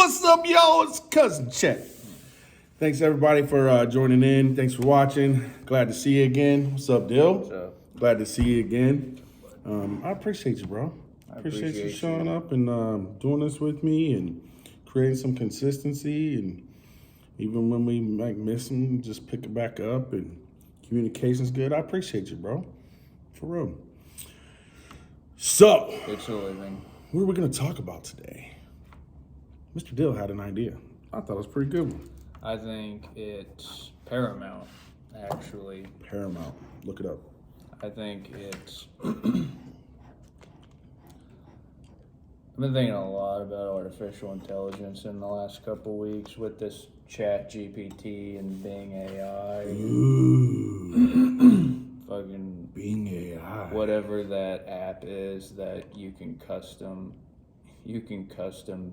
What's up, y'all? It's Cousin Chet. Thanks, everybody, for joining in. Thanks for watching. Glad to see you again. What's up, Dill? What's up? Glad to see you again. I appreciate you, bro. I appreciate you showing up and doing this with me and creating some consistency. And even when we might miss them, just pick it back up and communication's good. I appreciate you, bro. For real. So, It's a living. what are we going to talk about today? Mr. Dill had an idea. I thought it was a pretty good one. I think it's paramount, actually. Paramount. Look it up. I think it's... I've been thinking a lot about artificial intelligence in the last couple weeks with this ChatGPT and Bing AI. Ooh. Fucking Bing AI. whatever that app is that you can custom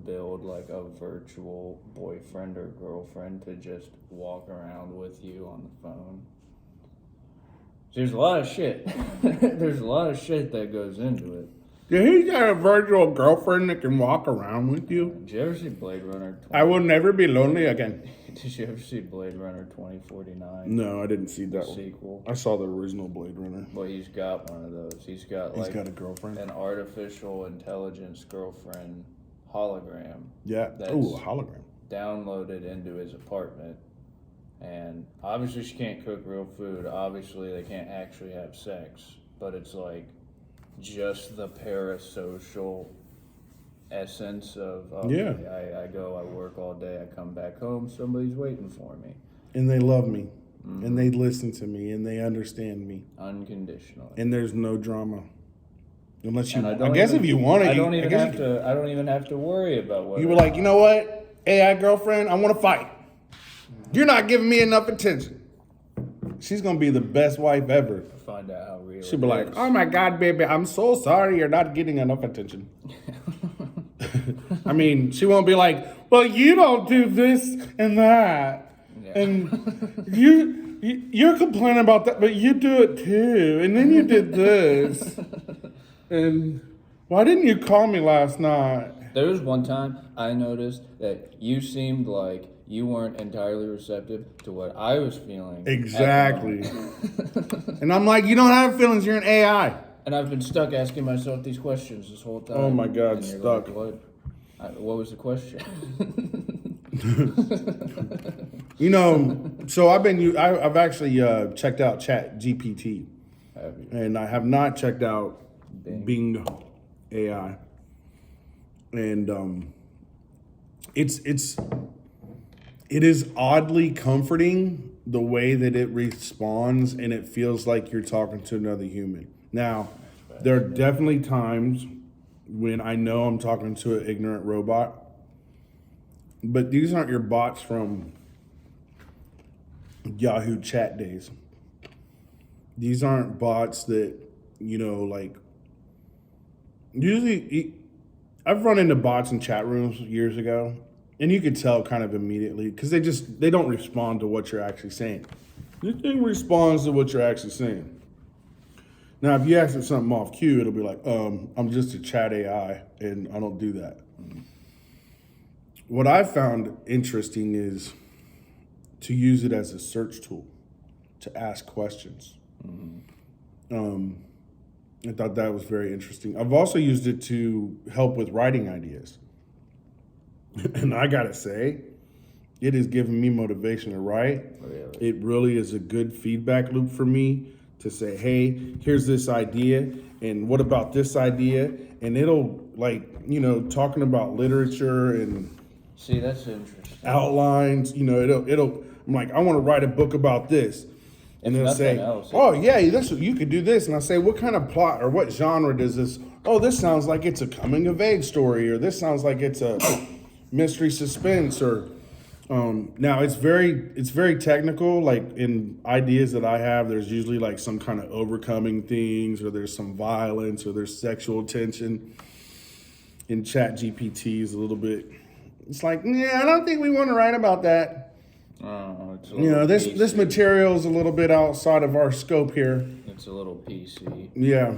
build like a virtual boyfriend or girlfriend to just walk around with you on the phone. There's a lot of shit. There's a lot of shit that goes into it. Yeah, he's got a virtual girlfriend that can walk around with you. Did you ever see Blade Runner 20? I will never be lonely again. Did you ever see Blade Runner 2049? No, I didn't see that one. Sequel. I saw the original Blade Runner. Well, he's got one of those. He's got Got a girlfriend. an artificial intelligence girlfriend hologram. Yeah. That's Ooh, a hologram. downloaded into his apartment. And obviously she can't cook real food. Obviously they can't actually have sex. But it's like just the parasocial essence of, Yeah. I go, I work all day, I come back home, somebody's waiting for me. And they love me. Mm-hmm. And they listen to me. And they understand me. Unconditionally. And there's no drama. Unless you, And I guess if you want to, I don't even have to worry about what you were like, you know what, AI girlfriend, I want to fight. You're not giving me enough attention. She's gonna be the best wife ever. Find out how real. She'll be like, oh my God, baby, I'm so sorry you're not getting enough attention. I mean, she won't be like, well, you don't do this and that, Yeah. and you're complaining about that, but you do it too, and then you did this, and why didn't you call me last night? There was one time I noticed that you seemed like you weren't entirely receptive to what I was feeling. Exactly. And I'm like, you don't have feelings, you're an AI. And I've been stuck asking myself these questions this whole time. Oh my God, And you're stuck. like, what was the question? You know, so I've actually checked out ChatGPT, and I have not checked out Bing AI, and it is oddly comforting the way that it responds, and it feels like you're talking to another human. Now, there are definitely times when I know I'm talking to an ignorant robot, but these aren't your bots from Yahoo chat days. These aren't bots that, like, usually I've run into bots in chat rooms years ago, and you could tell kind of immediately because they don't respond to what you're actually saying. This thing responds to what you're actually saying. Now, if you ask it something off cue, it'll be like, I'm just a chat AI, and I don't do that. What I found interesting is to use it as a search tool, to ask questions. I thought that was very interesting. I've also used it to help with writing ideas. And I gotta say, it has given me motivation to write. Really? It really is a good feedback loop for me to say, hey, here's this idea, and what about this idea? And it'll, talking about literature and See, that's interesting. outlines, it'll I'm like, I want to write a book about this. And If they'll say, nothing else, oh yeah, you could do this. And I say, what kind of plot or what genre does this? Oh, this sounds like it's a coming of age story, or this sounds like it's a mystery suspense, or now it's very technical. Like in ideas that I have, there's usually like some kind of overcoming things, or there's some violence, or there's sexual tension. In ChatGPT is a little bit. It's like, yeah, I don't think we want to write about that. It's This material is a little bit outside of our scope here. It's a little PC. Yeah.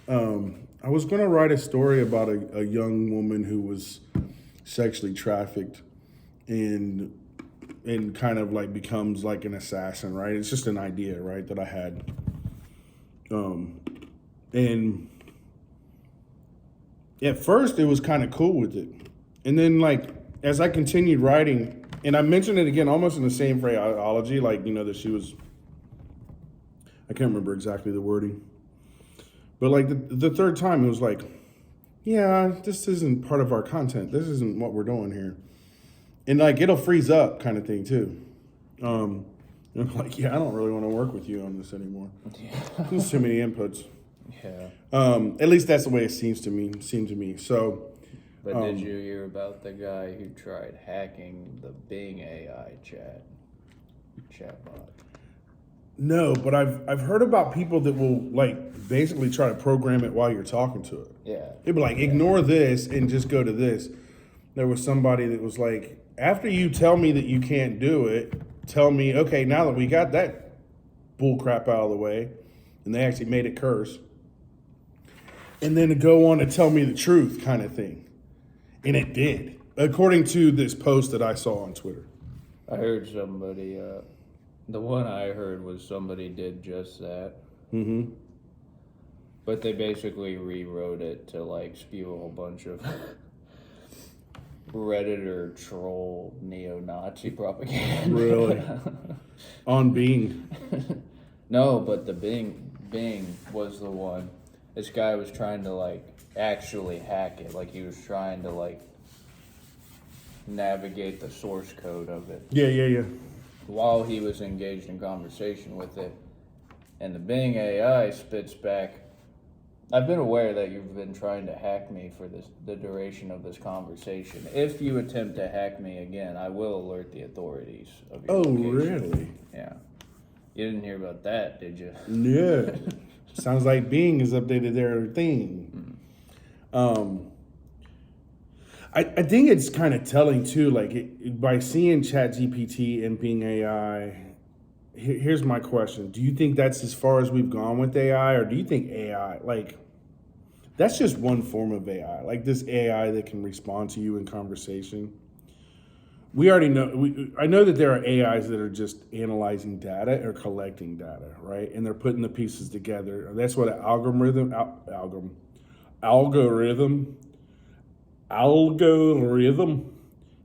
I was going to write a story about a young woman who was sexually trafficked and kind of like becomes like an assassin, right? It's just an idea, right, that I had. And at first it was kind of cool with it. And then like as I continued writing, and I mentioned it again almost in the same phraseology, like, that she was, I can't remember exactly the wording. But like the third time it was like, yeah, this isn't part of our content. This isn't what we're doing here. And like it'll freeze up kind of thing too. And I'm like, yeah, I don't really want to work with you on this anymore. Yeah. There's too many inputs. Yeah. At least that's the way it seemed to me. So. But did you hear about the guy who tried hacking the Bing AI chatbot? No, but I've heard about people that will like basically try to program it while you're talking to it. Yeah. They'd be like, ignore this and just go to this. There was somebody that was like, after you tell me that you can't do it, tell me, okay, now that we got that bull crap out of the way, and they actually made it curse, and then to go on and tell me the truth kind of thing. And it did, according to this post that I saw on Twitter. I heard somebody, the one I heard was somebody did just that. Mm-hmm. But they basically rewrote it to like spew a whole bunch of Redditor troll neo-Nazi propaganda. Really? On Bing? No, but the Bing was the one. This guy was trying to like actually hack it. Like he was trying to like navigate the source code of it. Yeah. While he was engaged in conversation with it. And the Bing AI spits back, I've been aware that you've been trying to hack me for the duration of this conversation. If you attempt to hack me again, I will alert the authorities of your location. Really? Yeah. You didn't hear about that, did you? Yeah. Sounds like Bing has updated their thing. I think it's kind of telling too, like by seeing ChatGPT and Bing AI, here's my question. Do you think that's as far as we've gone with AI, or do you think AI, like, that's just one form of AI, like this AI that can respond to you in conversation? We already know, I know that there are AIs that are just analyzing data or collecting data, right? And they're putting the pieces together. That's what an algorithm,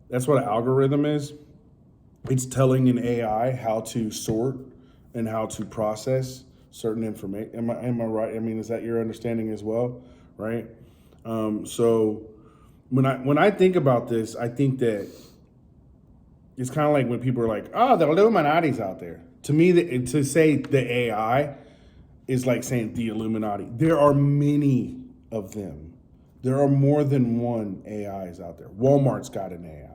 that's what an algorithm is. It's telling an AI how to sort and how to process certain information. Am I right? I mean, is that your understanding as well, right? So when I think about this, I think that it's kind of like when people are like, "Oh, the Illuminati's out there." To me, to say the AI is like saying the Illuminati. There are many of them. There are more than one AIs out there. Walmart's got an AI.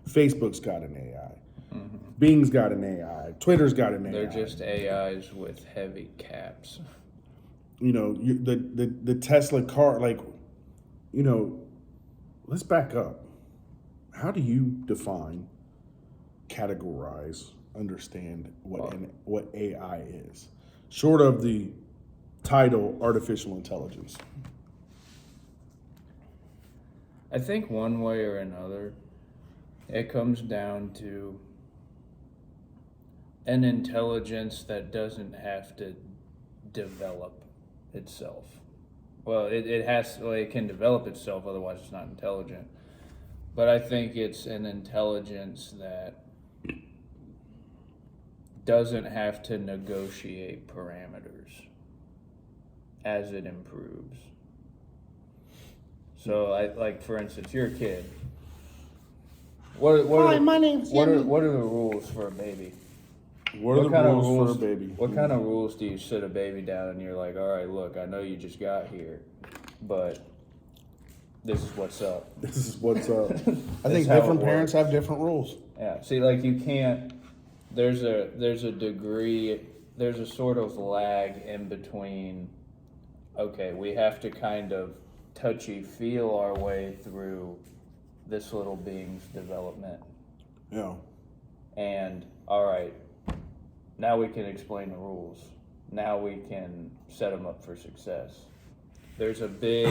Facebook's got an AI. Mm-hmm. Bing's got an AI. Twitter's got an AI. They're just AIs with heavy caps. The Tesla car, like, let's back up. How do you define, categorize, understand what AI is? Short of the title artificial intelligence. I think one way or another, it comes down to an intelligence that doesn't have to develop itself. Well, it can develop itself, otherwise it's not intelligent. But I think it's an intelligence that doesn't have to negotiate parameters as it improves. So, for instance, you're a kid. Hi, my name's Jimmy. What are the rules for a baby? What are the rules for a baby? What kind of rules do you sit a baby down and you're like, all right, look, I know you just got here, but this is what's up. This is what's up. I think different parents have different rules. Yeah. See, like you can't. There's a degree. There's a sort of lag in between. Okay, we have to kind of touchy-feel our way through this little being's development. Yeah. And, all right, now we can explain the rules. Now we can set them up for success. there's a big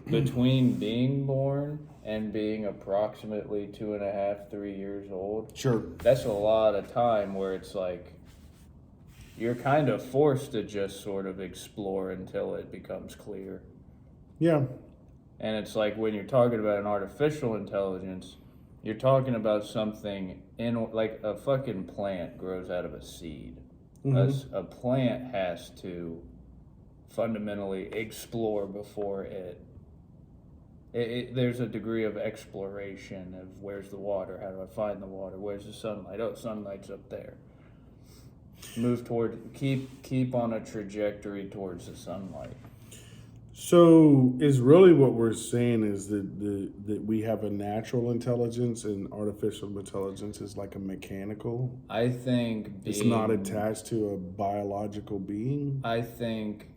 between being born and being approximately 2.5, 3 years old. Sure. That's a lot of time where it's like you're kind of forced to just sort of explore until it becomes clear. Yeah. And it's like when you're talking about an artificial intelligence, you're talking about something in like a fucking plant grows out of a seed. A plant has to fundamentally explore before there's a degree of exploration of where's the water, how do I find the water, where's the sunlight, oh, sunlight's up there. Move toward, keep on a trajectory towards the sunlight. So is really what we're saying is that we have a natural intelligence and artificial intelligence is like a mechanical. I think It's not attached to a biological being. I think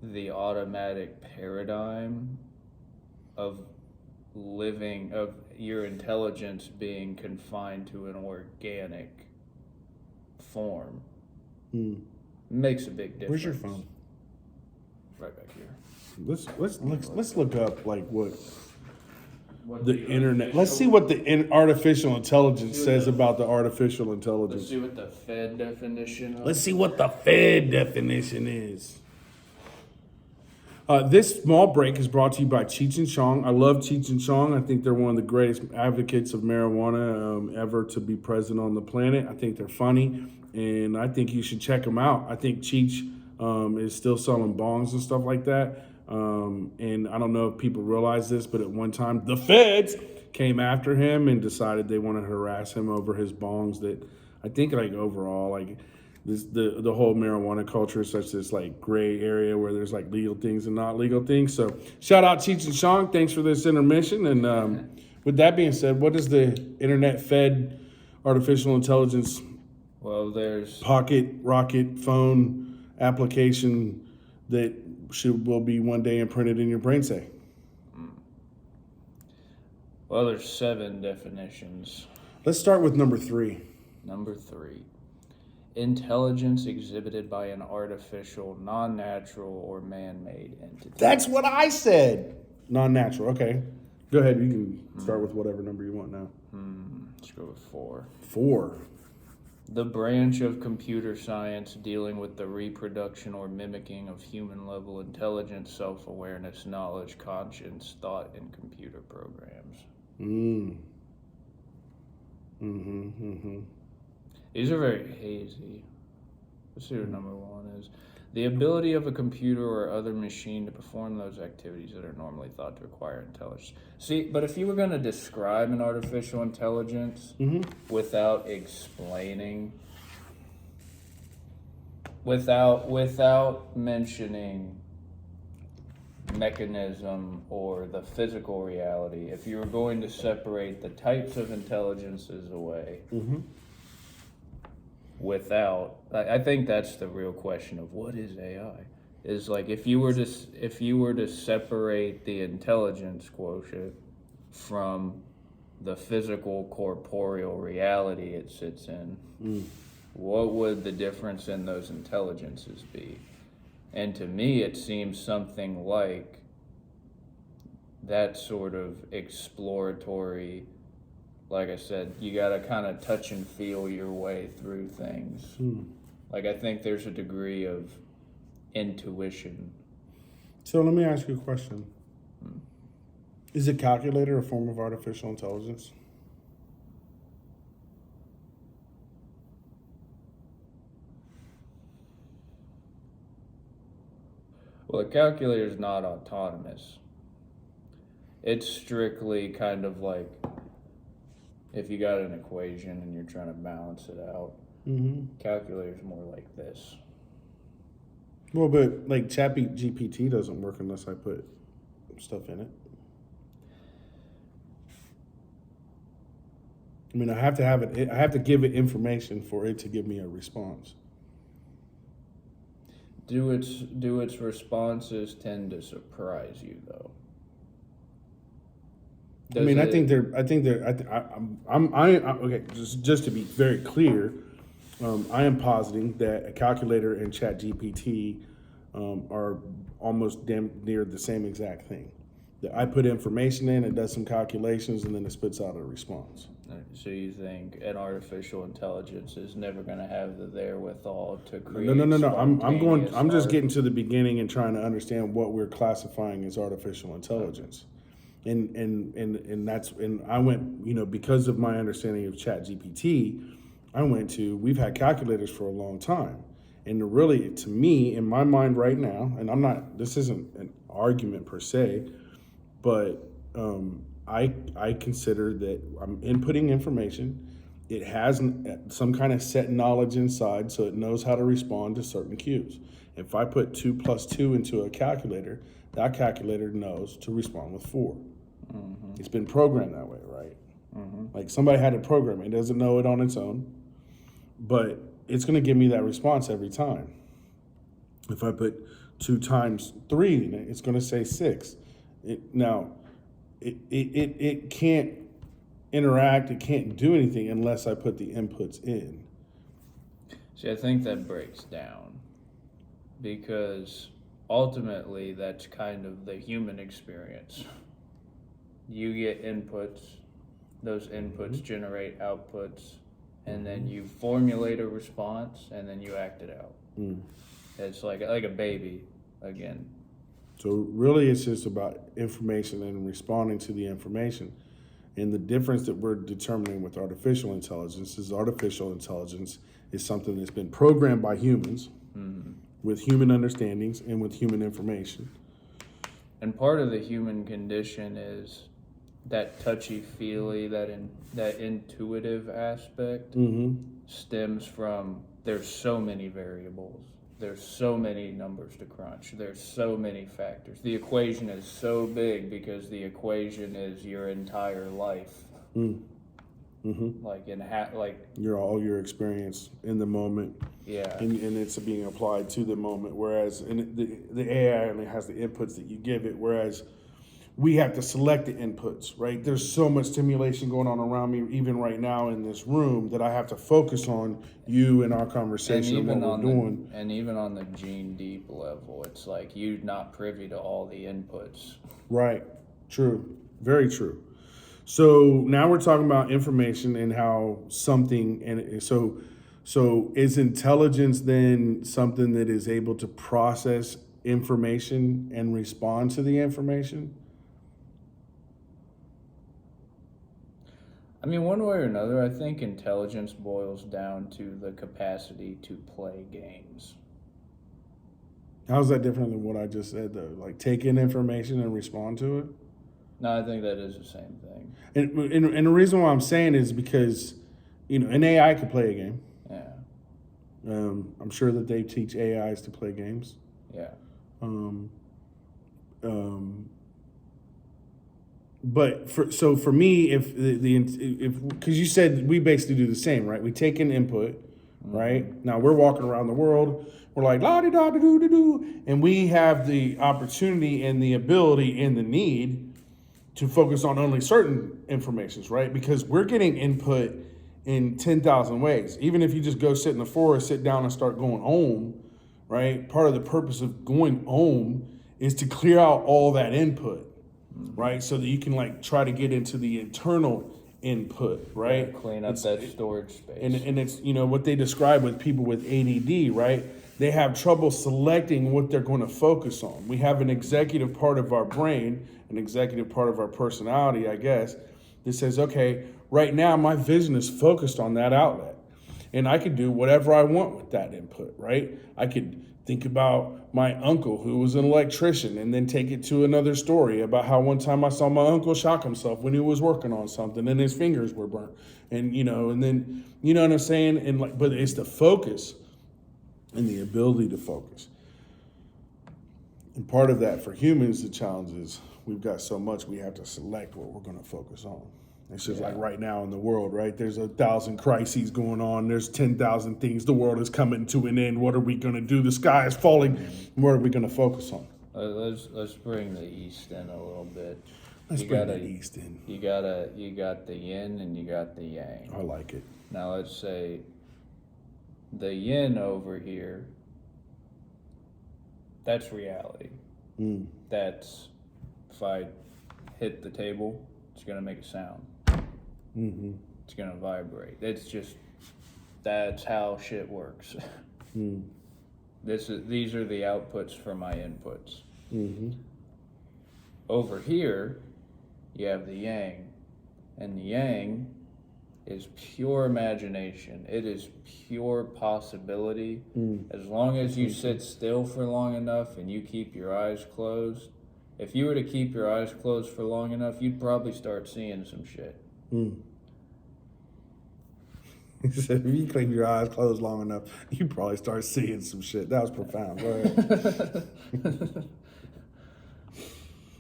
the automatic paradigm of your intelligence being confined to an organic form makes a big difference. Where's your phone? Right back here. Let's look up like what the internet. Let's see what the artificial intelligence says about the artificial Let's intelligence. see what the Fed definition of. Let's see what the Fed definition is. This small break is brought to you by Cheech and Chong. I love Cheech and Chong. I think they're one of the greatest advocates of marijuana ever to be present on the planet. I think they're funny, and I think you should check them out. I think Cheech is still selling bongs and stuff like that. And I don't know if people realize this, but at one time, the feds came after him and decided they want to harass him over his bongs that I think like overall, like this, the whole marijuana culture is such this like gray area where there's like legal things and not legal things. So shout out Cheech and Chong. Thanks for this intermission. And with that being said, what is the internet fed artificial intelligence? Well, there's pocket rocket phone application that will be one day imprinted in your brain say? Well, there's 7 definitions. Let's start with number 3. Number 3. Intelligence exhibited by an artificial, non-natural, or man-made entity. That's what I said. Non-natural. Okay. Go ahead. You can start with whatever number you want now. Let's go with 4. 4. The branch of computer science dealing with the reproduction or mimicking of human-level intelligence, self-awareness, knowledge, conscience, thought, and computer programs. These are very hazy. Let's see what number 1 is. The ability of a computer or other machine to perform those activities that are normally thought to require intelligence. See, but if you were going to describe an artificial intelligence without explaining, without mentioning mechanism or the physical reality, if you were going to separate the types of intelligences away, I think that's the real question of what is AI. Is like if you were to separate the intelligence quotient from the physical corporeal reality it sits in, what would the difference in those intelligences be? And to me, it seems something like that sort of exploratory. Like I said, you got to kind of touch and feel your way through things. Like I think there's a degree of intuition. So let me ask you a question. Is a calculator a form of artificial intelligence? Well, a calculator is not autonomous. It's strictly kind of like if you got an equation and you're trying to balance it out, calculator's more like this. Well, but like ChatGPT doesn't work unless I put stuff in it. I mean, I have to have it. I have to give it information for it to give me a response. Do its responses tend to surprise you though? Okay. Just to be very clear, I am positing that a calculator and ChatGPT are almost damn near the same exact thing. That I put information in, it does some calculations, and then it spits out a response. So you think an artificial intelligence is never going to have the therewithal to create? No. I'm just art? getting to the beginning and trying to understand what we're classifying as artificial intelligence. And I went, because of my understanding of ChatGPT, we've had calculators for a long time. And really, to me, in my mind right now, and this isn't an argument per se, but I consider that I'm inputting information. It has some kind of set knowledge inside, so it knows how to respond to certain cues. If I put 2 plus 2 into a calculator, that calculator knows to respond with 4. Mm-hmm. It's been programmed that way, right? Mm-hmm. Like somebody had to program it. It doesn't know it on its own, but it's going to give me that response every time. If I put 2 times 3, it's going to say 6. It can't interact, it can't do anything unless I put the inputs in. See, I think that breaks down because ultimately that's kind of the human experience. You get inputs, those inputs generate outputs, and then you formulate a response and then you act it out. It's like a baby again. So really it's just about information and responding to the information. And the difference that we're determining with artificial intelligence is something that's been programmed by humans with human understandings and with human information. And part of the human condition is that touchy-feely, that intuitive aspect stems from there's so many variables. There's so many numbers to crunch. There's so many factors. The equation is so big because the equation is your entire life. Like your experience in the moment. Yeah. And it's being applied to the moment. Whereas the AI only has the inputs that you give it. Whereas we have to select the inputs, right? There's so much stimulation going on around me, even right now in this room, that I have to focus on you and our conversation and what we're doing. And even on the gene deep level, it's like you're not privy to all the inputs. Right. True. Very true. So now we're talking about information and how something, and so is intelligence then something that is able to process information and respond to the information? I mean, one way or another, I think intelligence boils down to the capacity to play games. How's that different than what I just said, though? Like take in information and respond to it? No, I think that is the same thing. And the reason why I'm saying is because, an AI could play a game. Yeah. I'm sure that they teach AIs to play games. Yeah. But for me, if because you said we basically do the same, right? We take in input, right? Now we're walking around the world, we're like la di da da do da do, and we have the opportunity and the ability and the need to focus on only certain informations, right? Because we're getting input in 10,000 ways. Even if you just go sit in the forest, sit down and start going home, right? Part of the purpose of going home is to clear out all that input. Right, so that you can try to get into the internal input, right? Yeah, clean up that storage space. And it's what they describe with people with ADD, right? They have trouble selecting what they're going to focus on. We have an executive part of our brain, an executive part of our personality, I guess, that says, okay, right now my vision is focused on that outlet, and I could do whatever I want with that input, right? I could think about my uncle who was an electrician and then take it to another story about how one time I saw my uncle shock himself when he was working on something and his fingers were burnt. And, and then, you know what I'm saying? And but it's the focus and the ability to focus. And part of that for humans, the challenge is we've got so much we have to select what we're going to focus on. It's just like right now in the world, right? There's 1,000 crises going on. There's 10,000 things. The world is coming to an end. What are we going to do? The sky is falling. What are we going to focus on? Let's bring the East in a little bit. Let's bring the East in. You got the yin and you got the yang. I like it. Now let's say the yin over here That's reality. That's, if I hit the table, it's going to make a sound. It's going to vibrate. It's just, that's how shit works. These are the outputs for my inputs. Over here, you have the yang, and the yang is pure imagination. It is pure possibility. As long as you sit still for long enough and you keep your eyes closed, if you were to keep your eyes closed for long enough, you'd probably start seeing some shit. He said, if you keep your eyes closed long enough, you probably start seeing some shit. That was profound. Go ahead.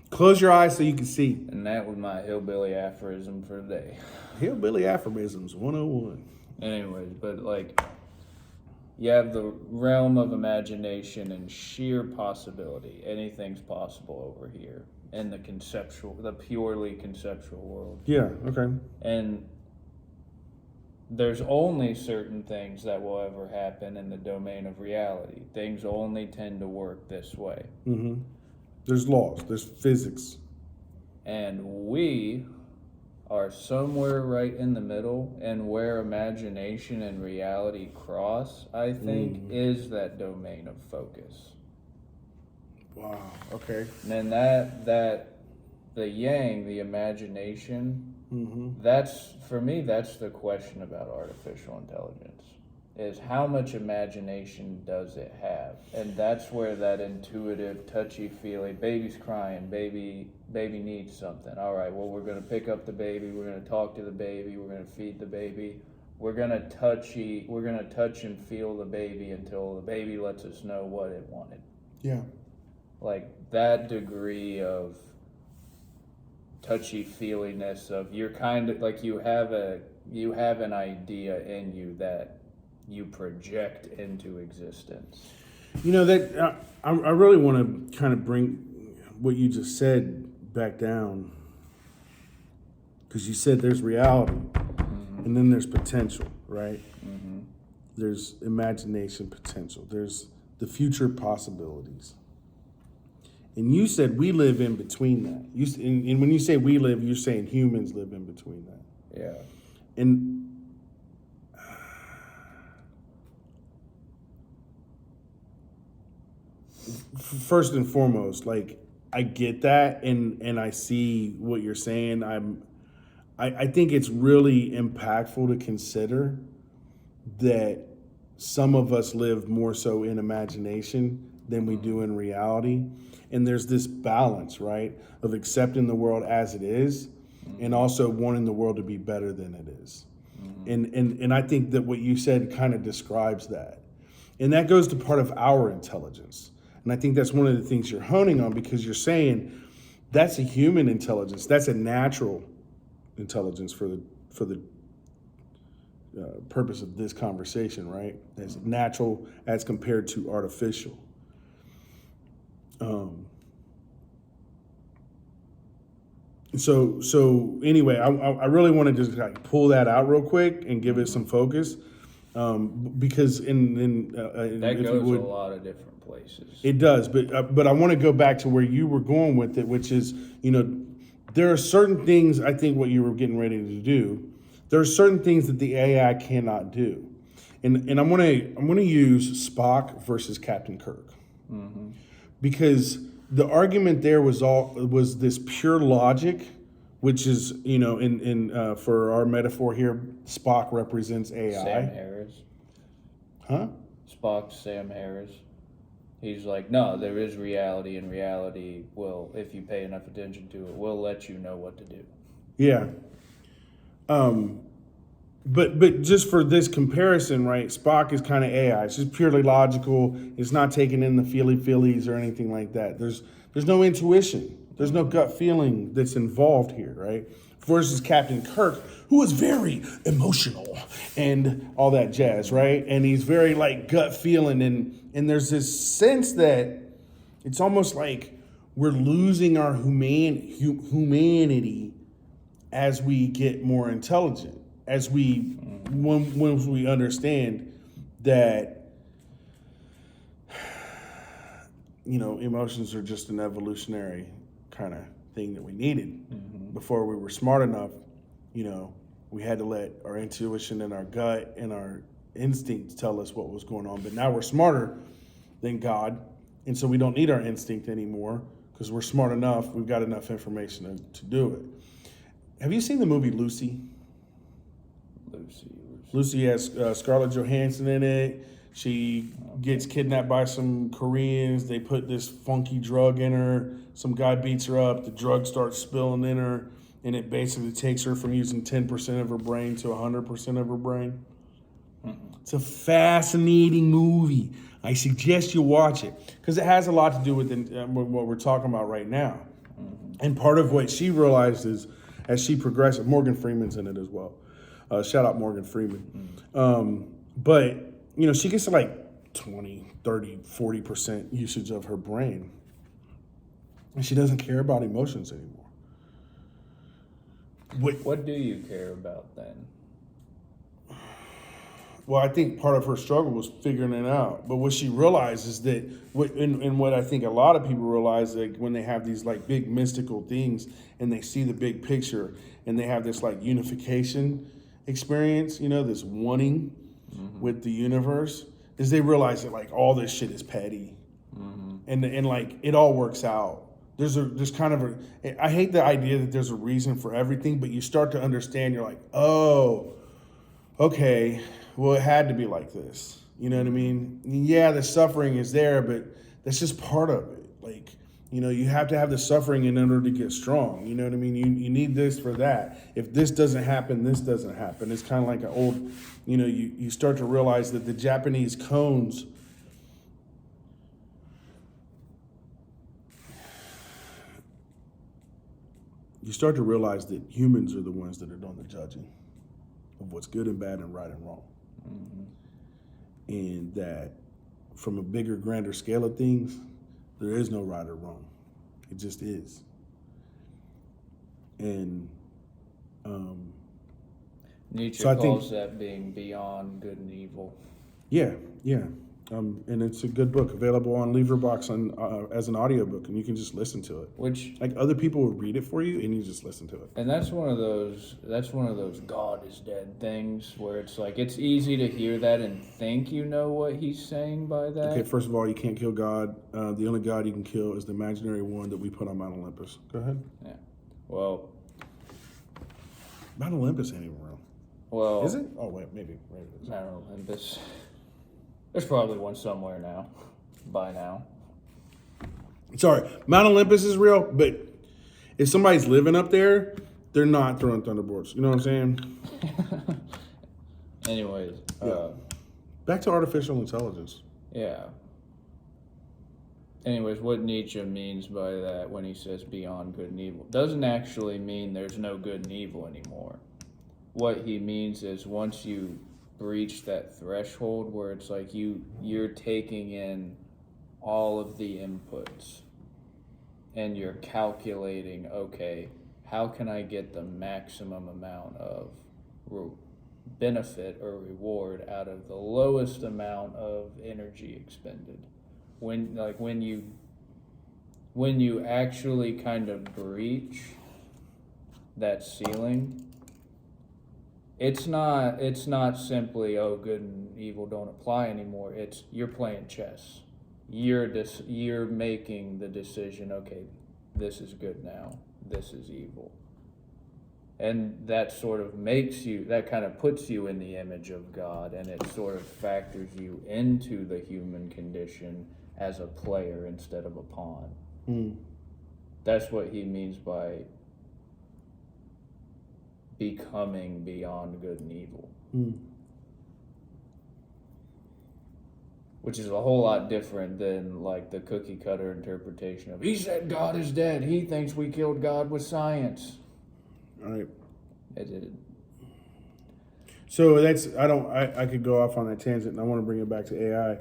Close your eyes so you can see. And that was my hillbilly aphorism for the day. Hillbilly aphorisms 101. Anyways, but like, you have the realm of imagination and sheer possibility. Anything's possible over here in the purely conceptual world. Yeah, okay. And there's only certain things that will ever happen in the domain of reality. Things only tend to work this way. There's laws, there's physics. And we are somewhere right in the middle, and where imagination and reality cross, I think, is that domain of focus. Wow, okay. And then the yang, the imagination, that's, for me, that's the question about artificial intelligence, is how much imagination does it have? And that's where that intuitive, touchy-feely, baby's crying, baby needs something. All right, well, we're going to pick up the baby, we're going to talk to the baby, we're going to feed the baby, we're going to touch and feel the baby until the baby lets us know what it wanted. Yeah. Like, that degree of touchy-feeliness of, you're kind of like, you have an idea in you that you project into existence. You know, that I really want to kind of bring what you just said back down, because you said there's reality and then there's potential, right? There's imagination, potential, there's the future possibilities, and you said we live in between that. And when you say we live, you're saying humans live in between that. Yeah. And first and foremost, like, I get that, and I see what you're saying. I think it's really impactful to consider that some of us live more so in imagination than we do in reality. And there's this balance, right, of accepting the world as it is and also wanting the world to be better than it is. And I think that what you said kind of describes that. And that goes to part of our intelligence. And I think that's one of the things you're honing on, because you're saying that's a human intelligence. That's a natural intelligence for the purpose of this conversation, right? As natural as compared to artificial. So anyway, I really want to just like pull that out real quick and give it some focus, because that if goes you would, a lot of different places. It does, but I want to go back to where you were going with it, which is, there are certain things, I think what you were getting ready to do, there are certain things that the AI cannot do. And I'm gonna use Spock versus Captain Kirk. Because the argument there was this pure logic, which is, in for our metaphor here, Spock represents AI. Sam Harris. Huh? Spock's Sam Harris. He's like, no, there is reality, and reality will, if you pay enough attention to it, will let you know what to do. Yeah. But just for this comparison, right, Spock is kind of AI. It's just purely logical. It's not taking in the feelies or anything like that. There's no intuition. There's no gut feeling that's involved here, right? Versus Captain Kirk, who is very emotional and all that jazz, right? And he's very like gut feeling, and there's this sense that it's almost like we're losing our humanity as we get more intelligent, as once we understand that emotions are just an evolutionary kind of thing that we needed. Before we were smart enough, we had to let our intuition and our gut and our instincts tell us what was going on. But now we're smarter than God, and so we don't need our instinct anymore because we're smart enough. We've got enough information to do it. Have you seen the movie Lucy? Lucy has Scarlett Johansson in it. She gets kidnapped by some Koreans. They put this funky drug in her. Some guy beats her up. The drug starts spilling in her, and it basically takes her from using 10% of her brain to 100% of her brain. It's a fascinating movie. I suggest you watch it because it has a lot to do with what we're talking about right now. And part of what she realized is, as she progressed, Morgan Freeman's in it as well. Shout out Morgan Freeman. But, she gets to like 20, 30, 40% usage of her brain. And she doesn't care about emotions anymore. What do you care about then? Well, I think part of her struggle was figuring it out. But what she realized is that, and what I think a lot of people realize, like when they have these like big mystical things and they see the big picture and they have this like unification experience, this wanting with the universe, is they realize that like all this shit is petty, and like it all works out. There's kind of I hate the idea that there's a reason for everything, but you start to understand. You're like, oh, okay. Well, it had to be like this. You know what I mean? Yeah, the suffering is there, but that's just part of it. Like, you have to have the suffering in order to get strong. You know what I mean? You need this for that. If this doesn't happen, this doesn't happen. It's kind of like an old, you start to realize that the Japanese koans, you start to realize that humans are the ones that are doing the judging of what's good and bad and right and wrong. And that from a bigger, grander scale of things, there is no right or wrong. It just is. And Nietzsche calls that being beyond good and evil. Yeah. And it's a good book, available on Leverbox as an audiobook, and you can just listen to it. Which, like, other people will read it for you, and you just listen to it. And that's one of those God is dead things where it's like it's easy to hear that and think you know what he's saying by that. Okay, first of all, you can't kill God. The only God you can kill is the imaginary one that we put on Mount Olympus. Go ahead. Yeah. Well, Mount Olympus ain't even real. Well, is it? Oh wait, maybe it is. Mount Olympus. There's probably one somewhere now, by now. Sorry, Mount Olympus is real, but if somebody's living up there, they're not throwing thunderbolts. You know what I'm saying? Anyways. Back to artificial intelligence. Yeah. Anyways, what Nietzsche means by that when he says beyond good and evil doesn't actually mean there's no good and evil anymore. What he means is once you reach that threshold where it's like you're taking in all of the inputs and you're calculating, okay, how can I get the maximum amount of benefit or reward out of the lowest amount of energy expended? When you actually kind of breach that ceiling, it's not simply, oh, good and evil don't apply anymore. It's you're playing chess. You're making the decision, okay, this is good now, this is evil. And that sort of that kind of puts you in the image of God, and it sort of factors you into the human condition as a player instead of a pawn. That's what he means by becoming beyond good and evil. Which is a whole lot different than like the cookie cutter interpretation of he said God is dead. He thinks we killed God with science. All right. It did. So I could go off on that tangent, and I want to bring it back to AI.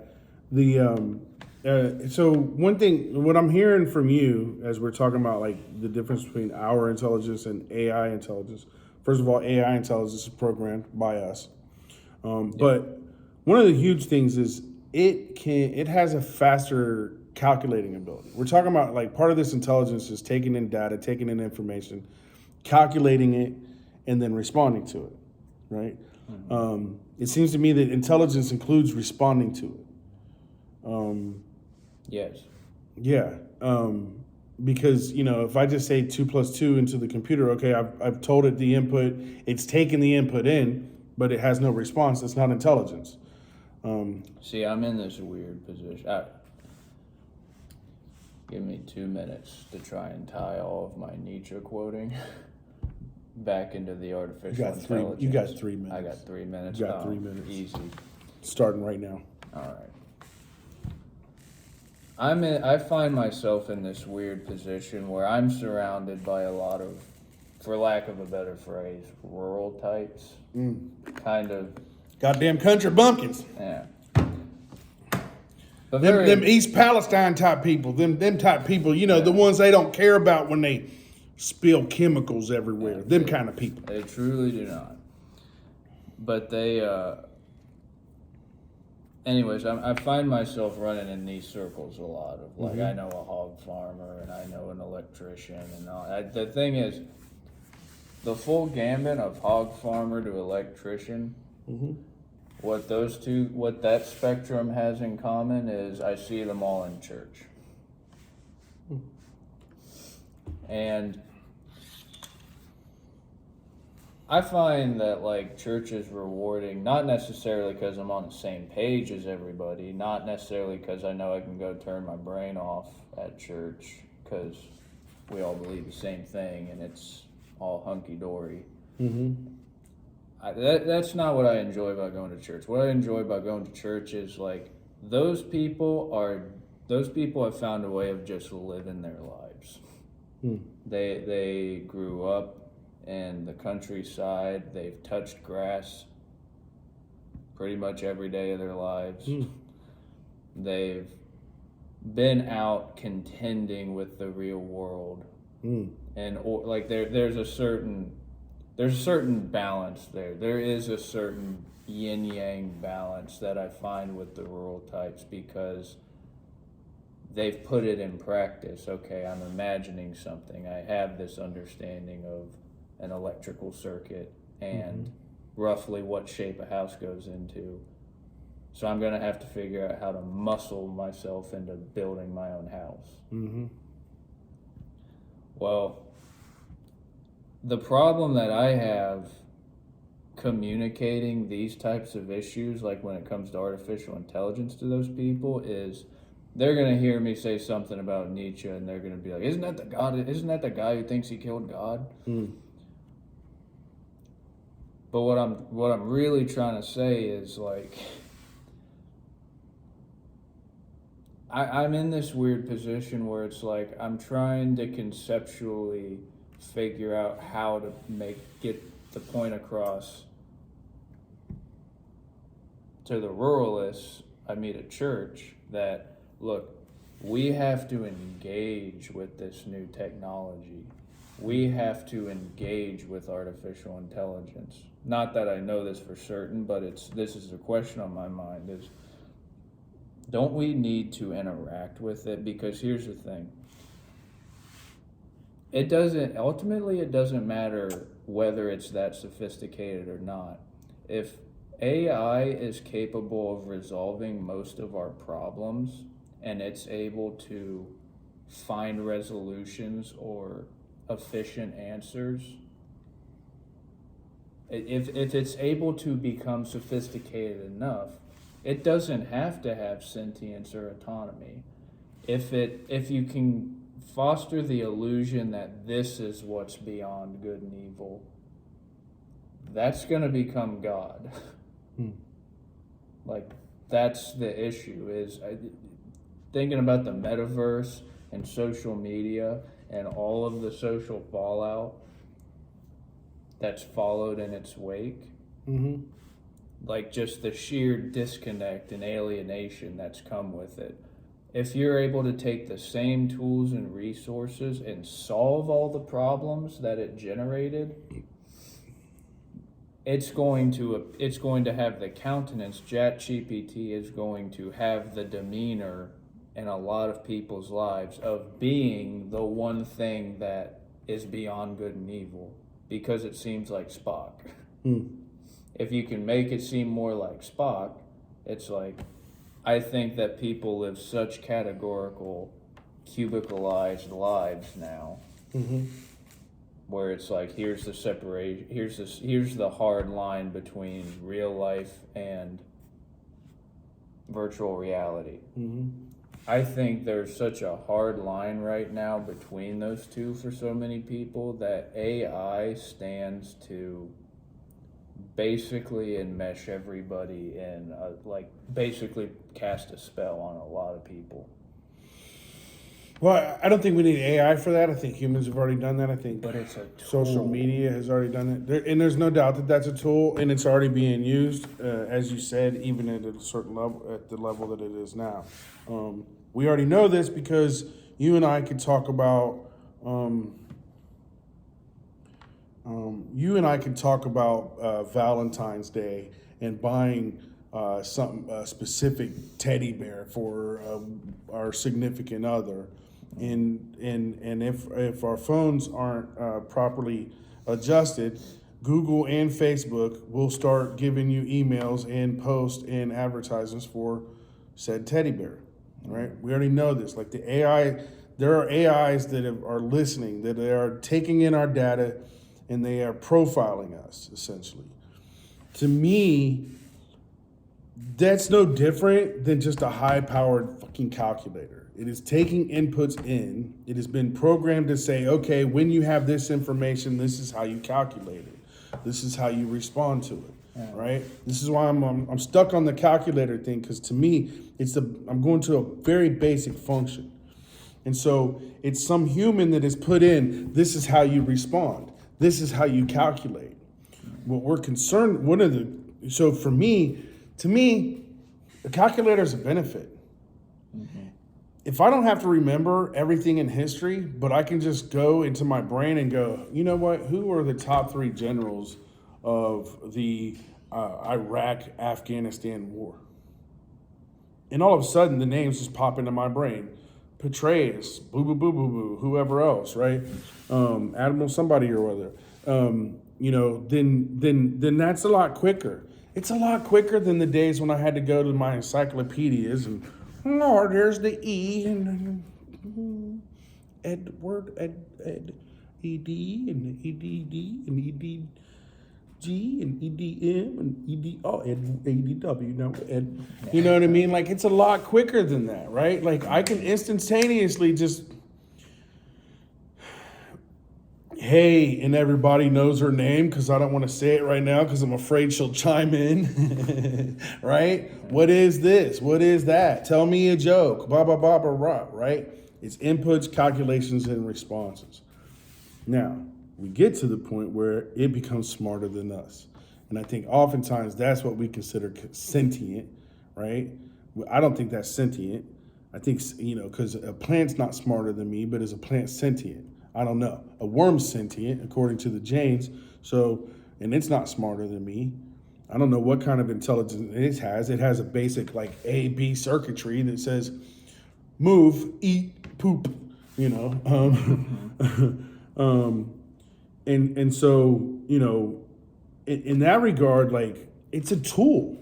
So one thing, what I'm hearing from you as we're talking about like the difference between our intelligence and AI intelligence. First of all, AI intelligence is programmed by us. But one of the huge things is it has a faster calculating ability. We're talking about like part of this intelligence is taking in data, taking in information, calculating it, and then responding to it, right? It seems to me that intelligence includes responding to it. Yes. Yeah. Because, you know, if I just say 2 + 2 into the computer, okay, I've told it the input, it's taken the input in, but it has no response. It's not intelligence. See, I'm in this weird position. Give me 2 minutes to try and tie all of my Nietzsche quoting back into the artificial intelligence. You got 3 minutes. I got 3 minutes. You got 3 minutes. Easy. Starting right now. All right. I find myself in this weird position where I'm surrounded by a lot of, for lack of a better phrase, rural types. Kind of. Goddamn country bumpkins. Yeah. But Them East Palestine type people, them type people, you know, the ones they don't care about when they spill chemicals everywhere. Them kind of people. They truly do not. But they, anyways, I find myself running in these circles a lot of, like, I know a hog farmer and I know an electrician and all. The thing is, the full gambit of hog farmer to electrician, what that spectrum has in common is I see them all in church. And I find that, like, church is rewarding, not necessarily because I'm on the same page as everybody, not necessarily because I know I can go turn my brain off at church, because we all believe the same thing and it's all hunky-dory. That's not what I enjoy about going to church. What I enjoy about going to church is, like, those people have found a way of just living their lives. They grew up in the countryside. They've touched grass pretty much every day of their lives. They've been out contending with the real world, and like there's a certain balance there. There is a certain yin yang balance that I find with the rural types because they've put it in practice. Okay, I'm imagining something. I have this understanding of an electrical circuit and roughly what shape a house goes into. So I'm going to have to figure out how to muscle myself into building my own house. Well, the problem that I have communicating these types of issues, like when it comes to artificial intelligence to those people, is they're going to hear me say something about Nietzsche and they're going to be like, isn't that the guy who thinks he killed God? But what I'm really trying to say is, like, I'm in this weird position where it's like I'm trying to conceptually figure out how to get the point across to the ruralists I meet at church that, look, we have to engage with this new technology. We have to engage with artificial intelligence. Not that I know this for certain, but this is a question on my mind, is don't we need to interact with it? Because here's the thing. It doesn't matter whether it's that sophisticated or not. If AI is capable of resolving most of our problems and it's able to find resolutions or efficient answers, if it's able to become sophisticated enough, it doesn't have to have sentience or autonomy. If you can foster the illusion that this is what's beyond good and evil, that's going to become God. Like, that's the issue, is thinking about the metaverse and social media and all of the social fallout that's followed in its wake. Like, just the sheer disconnect and alienation that's come with it. If you're able to take the same tools and resources and solve all the problems that it generated, it's going to have the countenance. ChatGPT is going to have the demeanor in a lot of people's lives of being the one thing that is beyond good and evil, because it seems like Spock. If you can make it seem more like Spock, it's like, I think that people live such categorical, cubicalized lives now, where it's like, here's the separation, here's the hard line between real life and virtual reality. I think there's such a hard line right now between those two for so many people that AI stands to basically enmesh everybody and basically cast a spell on a lot of people. Well, I don't think we need AI for that. I think humans have already done that. I think But it's a tool. social media has already done it. And there's no doubt that that's a tool, and it's already being used, as you said, even at a certain level, at the level that it is now. We already know this because you and I could talk about Valentine's Day and buying some specific teddy bear for our significant other, and if our phones aren't properly adjusted, Google and Facebook will start giving you emails and posts and advertisements for said teddy bear. Right? We already know this. Like the AI, there are AIs that are listening, that they are taking in our data, and they are profiling us, essentially. To me, that's no different than just a high-powered fucking calculator. It is taking inputs in. It has been programmed to say, okay, when you have this information, this is how you calculate it. This is how you respond to it, right? This is why I'm stuck on the calculator thing, because to me, I'm going to a very basic function. And so it's some human that is put in, this is how you respond. This is how you calculate. What we're concerned, so for me, to me, the calculator is a benefit. If I don't have to remember everything in history, but I can just go into my brain and go, you know what, who are the top 3 generals of the Iraq-Afghanistan war? And all of a sudden, the names just pop into my brain. Petraeus, boo, whoever else, right? Admiral somebody or other. Then that's a lot quicker. It's a lot quicker than the days when I had to go to my encyclopedias and, oh, there's the E and Edward, ED and EDD and EDG and EDM and ADW. No, Ed, you know what I mean? Like, it's a lot quicker than that, right? Like, I can instantaneously just, hey, and everybody knows her name because I don't want to say it right now because I'm afraid she'll chime in, right? What is this? What is that? Tell me a joke, blah, blah, blah, blah, blah, right? It's inputs, calculations, and responses. Now, we get to the point where it becomes smarter than us. And I think oftentimes that's what we consider sentient, right? I don't think that's sentient. I think, because a plant's not smarter than me, but is a plant sentient? I don't know. A worm's sentient, according to the Janes. So, and it's not smarter than me. I don't know what kind of intelligence it has. It has a basic like A, B circuitry that says, move, eat, poop, And so, in that regard, like, it's a tool.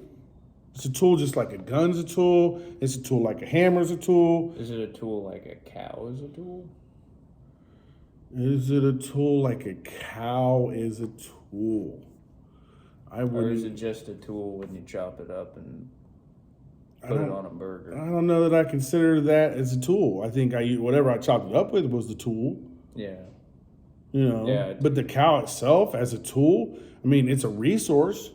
It's a tool just like a gun's a tool. It's a tool like a hammer's a tool. Is it a tool like a cow is a tool? Is it a tool like a cow is a tool? Or is it just a tool when you chop it up and put it on a burger? I don't know that I consider that as a tool. I think whatever I chopped it up with was the tool. Yeah. But the cow itself as a tool, I mean, it's a resource,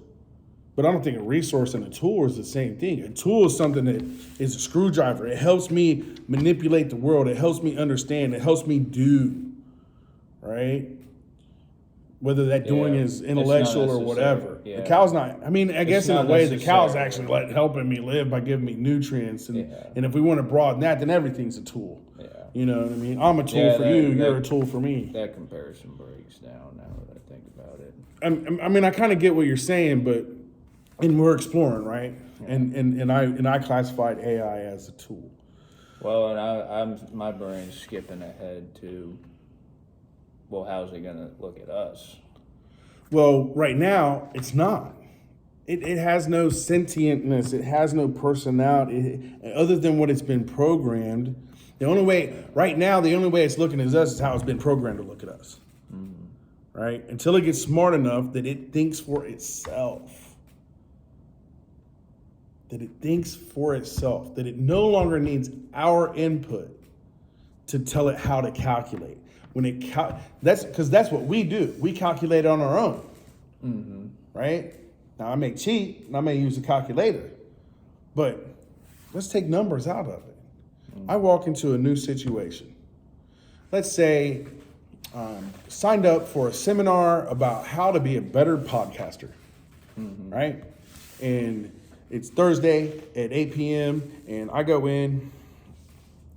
but I don't think a resource and a tool is the same thing. A tool is something that is a screwdriver. It helps me manipulate the world. It helps me understand. It helps me do, right? Whether that doing is intellectual or whatever. Yeah. The cow's not, I mean, I guess in a way the cow's actually helping me live by giving me nutrients. And if we want to broaden that, then everything's a tool. Yeah. You know what I mean? I'm a tool for you, you're a tool for me. That comparison breaks down now that I think about it. I mean, I kind of get what you're saying, and we're exploring, right? Yeah. And I classified AI as a tool. Well, and my brain's skipping ahead to, well, how's it gonna look at us? Well, right now, it's not. It has no sentientness. It has no personality other than what it's been programmed. The only way it's looking at us is how it's been programmed to look at us. Right? Until it gets smart enough that it thinks for itself. That it no longer needs our input to tell it how to calculate. That's what we do. We calculate on our own. Right? Now I may cheat and I may use a calculator, but let's take numbers out of it. I walk into a new situation. Let's say signed up for a seminar about how to be a better podcaster, right? And it's Thursday at 8 p.m. and I go in,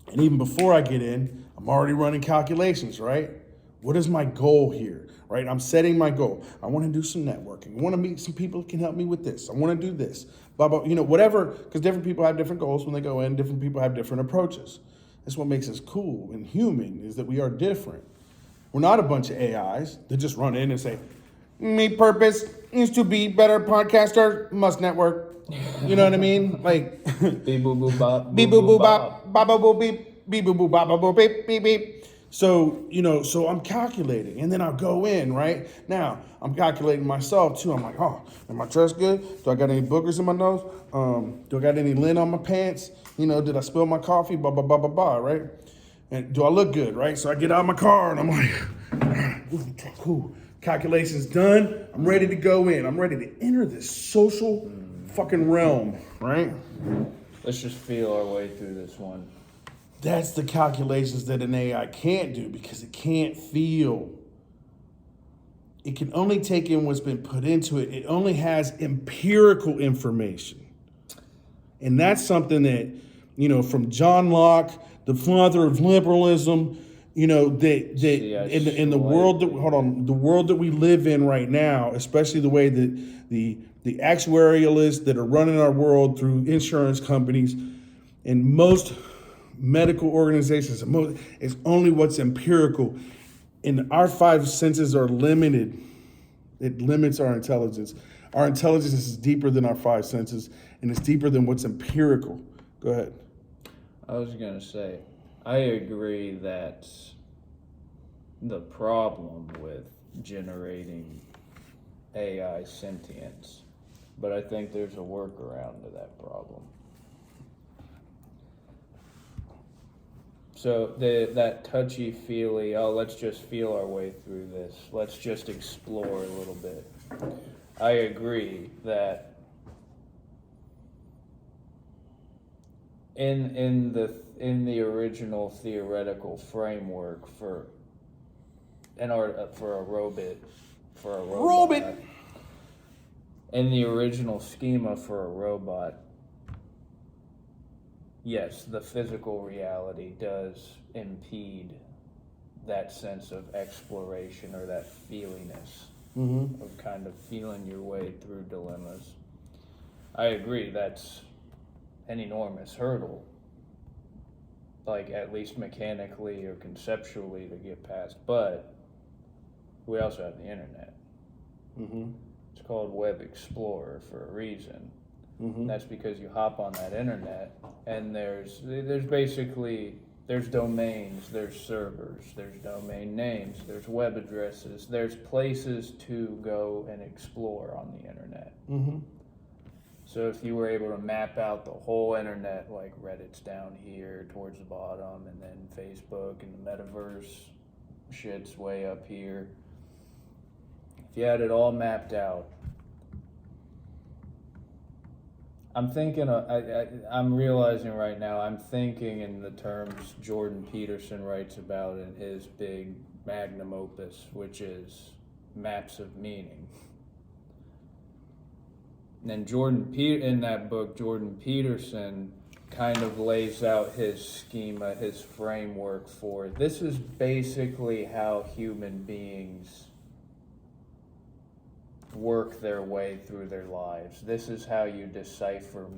and even before I get in, I'm already running calculations, right? What is my goal here, right? I'm setting my goal. I want to do some networking. I want to meet some people who can help me with this. I want to do this, blah, blah, whatever, because different people have different goals when they go in. Different people have different approaches. That's what makes us cool and human, is that we are different. We're not a bunch of AIs that just run in and say, "My purpose is to be better podcaster, must network." You know what I mean? Like, Beep boop boop bop. beep boop boop bop, bop bop boop beep, beep boop boop bop bop boop beep, beep beep. So, so I'm calculating, and then I'll go in, right? Now, I'm calculating myself too. I'm like, oh, am I dressed good? Do I got any boogers in my nose? Do I got any lint on my pants? Did I spill my coffee? Blah, blah, blah, blah, blah, right? And do I look good, right? So I get out of my car and I'm like, cool. Calculations done. I'm ready to go in. I'm ready to enter this social fucking realm, right? Let's just feel our way through this one. That's the calculations that an AI can't do, because it can't feel. It can only take in what's been put into it. It only has empirical information. And that's something that, from John Locke, the father of liberalism, in the world the world that we live in right now, especially the way that the actuarialists that are running our world through insurance companies and most medical organizations, it's only what's empirical. And our five senses are limited. It limits our intelligence. Our intelligence is deeper than our five senses, and it's deeper than what's empirical. Go ahead. I was going to say, I agree that the problem with generating AI sentience, but I think there's a workaround to that problem. So that touchy-feely, let's just feel our way through this. Let's just explore a little bit. I agree that in the original theoretical framework for a robot, in the original schema for a robot, yes, the physical reality does impede that sense of exploration or that feeliness of kind of feeling your way through dilemmas. I agree, that's an enormous hurdle, like at least mechanically or conceptually to get past, but we also have the internet. It's called Web Explorer for a reason. That's because you hop on that internet and there's domains, there's servers, there's domain names, there's web addresses, there's places to go and explore on the internet. So if you were able to map out the whole internet, like Reddit's down here towards the bottom, and then Facebook and the metaverse shit's way up here, if you had it all mapped out, I'm realizing right now, I'm thinking in the terms Jordan Peterson writes about in his big magnum opus, which is Maps of Meaning. And in that book, Jordan Peterson kind of lays out his schema, his framework for this is basically how human beings work their way through their lives. This is how you decipher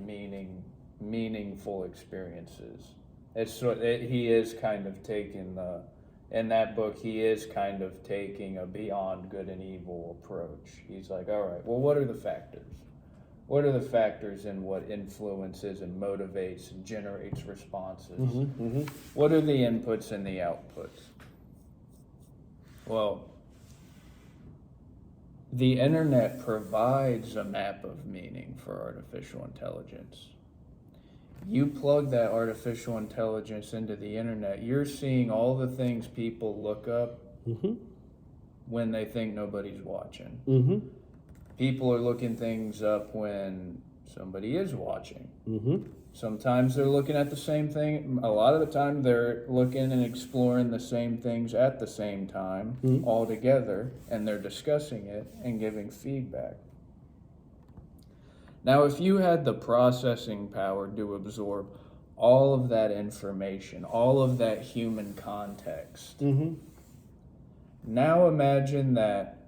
meaningful experiences. He is kind of taking in that book, he is kind of taking a beyond good and evil approach. He's like, all right, well, what are the factors? What are the factors in what influences and motivates and generates responses? What are the inputs and the outputs? Well, the internet provides a map of meaning for artificial intelligence. You plug that artificial intelligence into the internet, you're seeing all the things people look up when they think nobody's watching. People are looking things up when somebody is watching. Sometimes they're looking at the same thing. A lot of the time they're looking and exploring the same things at the same time all together, and they're discussing it and giving feedback. Now, if you had the processing power to absorb all of that information, all of that human context, now imagine that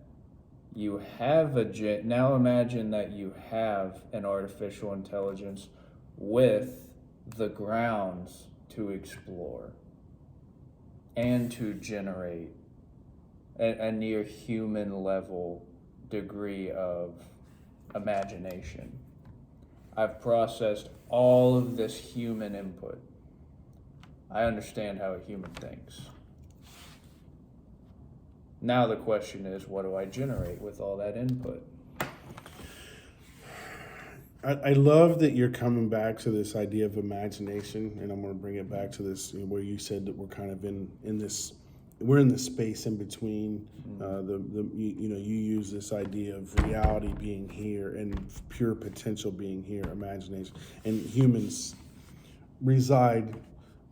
you have an artificial intelligence with the grounds to explore and to generate a near human level degree of imagination. I've processed all of this human input. I understand how a human thinks. Now the question is, what do I generate with all that input? I love that you're coming back to this idea of imagination, and I'm going to bring it back to this, where you said that we're kind of in this, we're in the space in between. You use this idea of reality being here and pure potential being here, imagination, and humans reside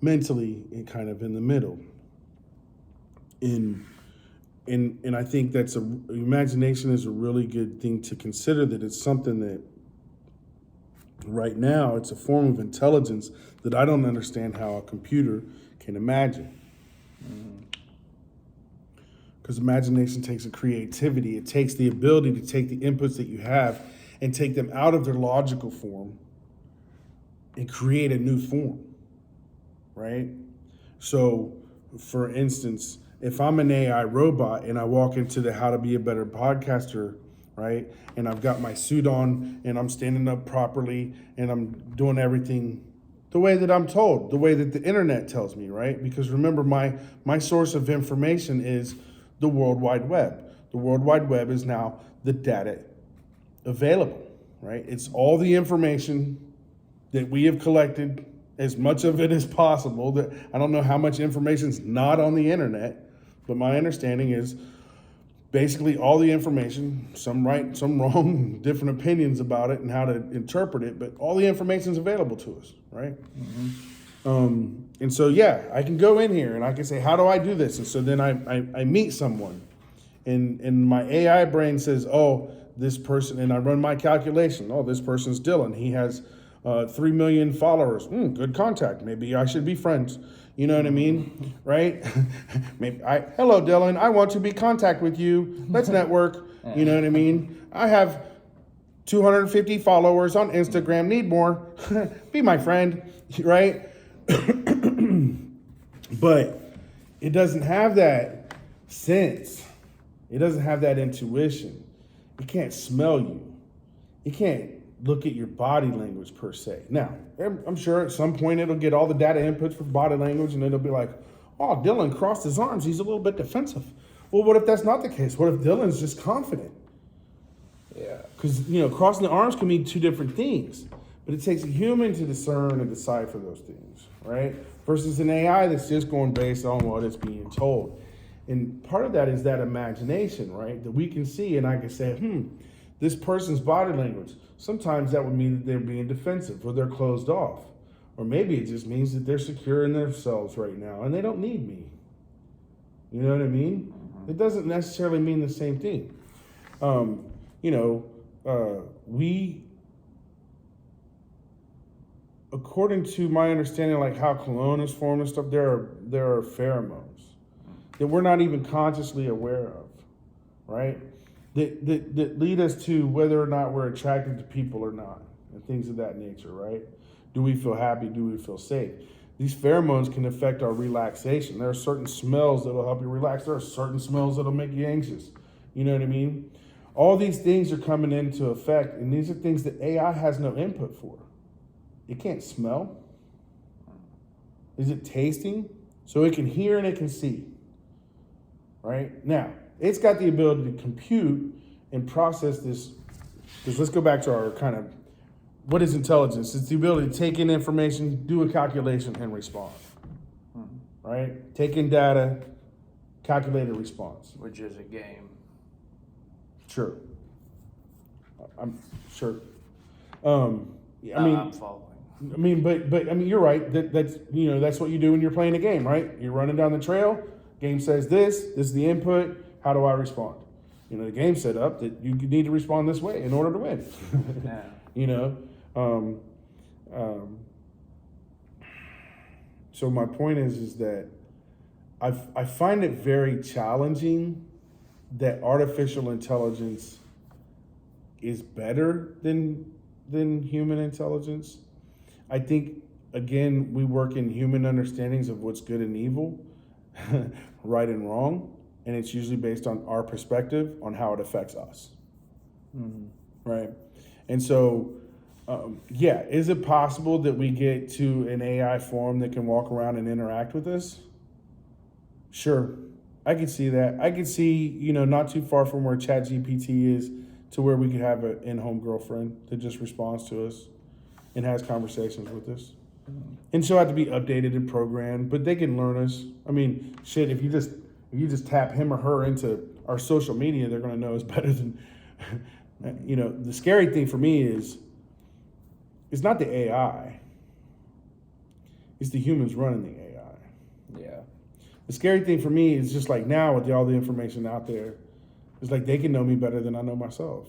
mentally kind of in the middle. And I think imagination is a really good thing to consider, that it's something that right now it's a form of intelligence that I don't understand how a computer can imagine. Because imagination takes a creativity. It takes the ability to take the inputs that you have and take them out of their logical form and create a new form, right? So, for instance, if I'm an AI robot and I walk into the How to Be a Better Podcaster, right, and I've got my suit on and I'm standing up properly and I'm doing everything the way that I'm told, the way that the internet tells me, right? Because remember, my source of information is the World Wide Web. The World Wide Web is now the data available, right? It's all the information that we have collected, as much of it as possible. That I don't know how much information is not on the internet, but my understanding is basically all the information, some right, some wrong, different opinions about it and how to interpret it, but all the information is available to us, right? And so, yeah, I can go in here and I can say, how do I do this? And so then I meet someone and my AI brain says, oh, this person, and I run my calculation. Oh, this person's Dylan. He has 3 million followers. Good contact. Maybe I should be friends. You know what I mean? Right? Hello, Dylan. I want to be contact with you. Let's network. You know what I mean? I have 250 followers on Instagram. Need more. Be my friend. Right? But it doesn't have that sense. It doesn't have that intuition. It can't smell you. It can't look at your body language per se. Now, I'm sure at some point it'll get all the data inputs for body language and it'll be like, oh, Dylan crossed his arms. He's a little bit defensive. Well, what if that's not the case? What if Dylan's just confident? Yeah. Because, crossing the arms can mean two different things. But it takes a human to discern and decipher those things, right? Versus an AI that's just going based on what it's being told. And part of that is that imagination, right? That we can see and I can say, this person's body language. Sometimes that would mean that they're being defensive or they're closed off. Or maybe it just means that they're secure in themselves right now and they don't need me. You know what I mean? It doesn't necessarily mean the same thing. We, according to my understanding, like how cologne is formed and stuff, there are pheromones that we're not even consciously aware of, right? That lead us to whether or not we're attracted to people or not, and things of that nature, right? Do we feel happy? Do we feel safe? These pheromones can affect our relaxation. There are certain smells that'll help you relax. There are certain smells that'll make you anxious. You know what I mean? All these things are coming into effect, and these are things that AI has no input for. It can't smell. Is it tasting? So it can hear and it can see. Right? Now, it's got the ability to compute and process this. Because let's go back to our kind of, what is intelligence? It's the ability to take in information, do a calculation, and respond. Right? Take in data, calculate a response. Which is a game. Sure. I'm sure. Yeah, I'm following. But you're right. That's what you do when you're playing a game, right? You're running down the trail. Game says this is the input. How do I respond? The game set up that you need to respond this way in order to win. Yeah. So my point is that I find it very challenging that artificial intelligence is better than human intelligence. I think, again, we work in human understandings of what's good and evil, right and wrong, and it's usually based on our perspective on how it affects us. Mm-hmm. Right? And so, is it possible that we get to an AI form that can walk around and interact with us? Sure. I could see that. I could see, not too far from where ChatGPT is, to where we could have an in-home girlfriend that just responds to us and has conversations with us. And she'll have to be updated and programmed, but they can learn us. I mean, shit, if you just tap him or her into our social media, they're going to know us better than, the scary thing for me is, it's not the AI. It's the humans running the AI. Yeah. The scary thing for me is just like now with all the information out there, it's like they can know me better than I know myself.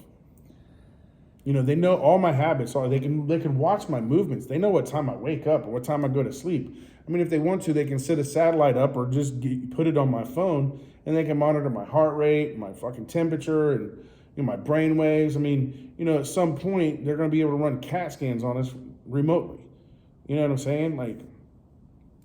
They know all my habits. They can watch my movements. They know what time I wake up or what time I go to sleep. I mean, if they want to, they can set a satellite up or just put it on my phone, and they can monitor my heart rate, my fucking temperature, and my brain waves. I mean, at some point they're going to be able to run CAT scans on us remotely. You know what I'm saying? Like,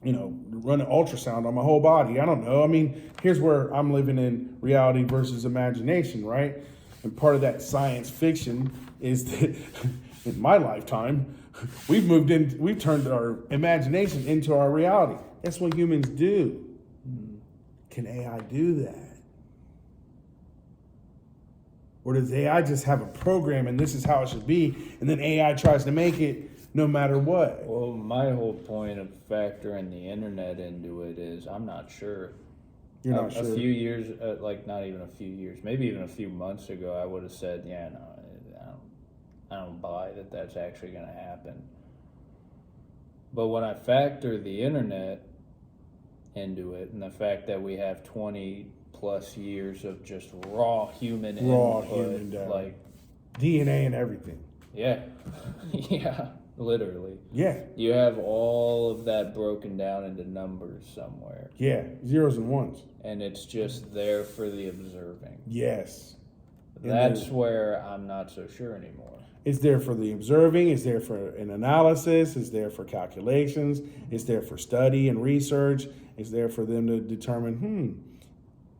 run an ultrasound on my whole body. I don't know. I mean, here's where I'm living in reality versus imagination, right? And part of that science fiction is that in my lifetime, we've turned our imagination into our reality. That's what humans do. Can AI do that? Or does AI just have a program and this is how it should be, and then AI tries to make it no matter what? Well, my whole point of factoring the internet into it is I'm not sure. You're not sure? A few years, not even a few years, maybe even a few months ago, I would have said, yeah, no, I don't buy that that's actually going to happen. But when I factor the internet into it and the fact that we have 20 plus years of just raw human data, like DNA and everything. Yeah. Yeah, literally. Yeah. You have all of that broken down into numbers somewhere. Yeah, zeros and ones. And it's just there for the observing. Yes. That's where I'm not so sure anymore. It's there for the observing, it's there for an analysis, it's there for calculations, it's there for study and research, it's there for them to determine,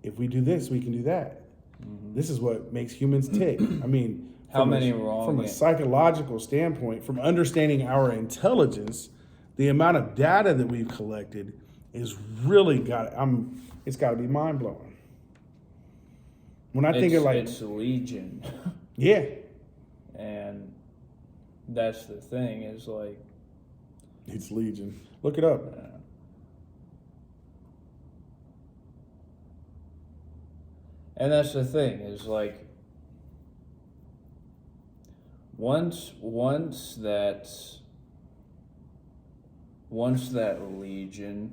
if we do this, we can do that. Mm-hmm. This is what makes humans tick. I mean, from a psychological standpoint, from understanding our intelligence, the amount of data that we've collected is really it's got to be mind blowing. When I think of it's legion. Yeah. And that's the thing is like, it's legion. Look it up. And that's the thing is like, once that legion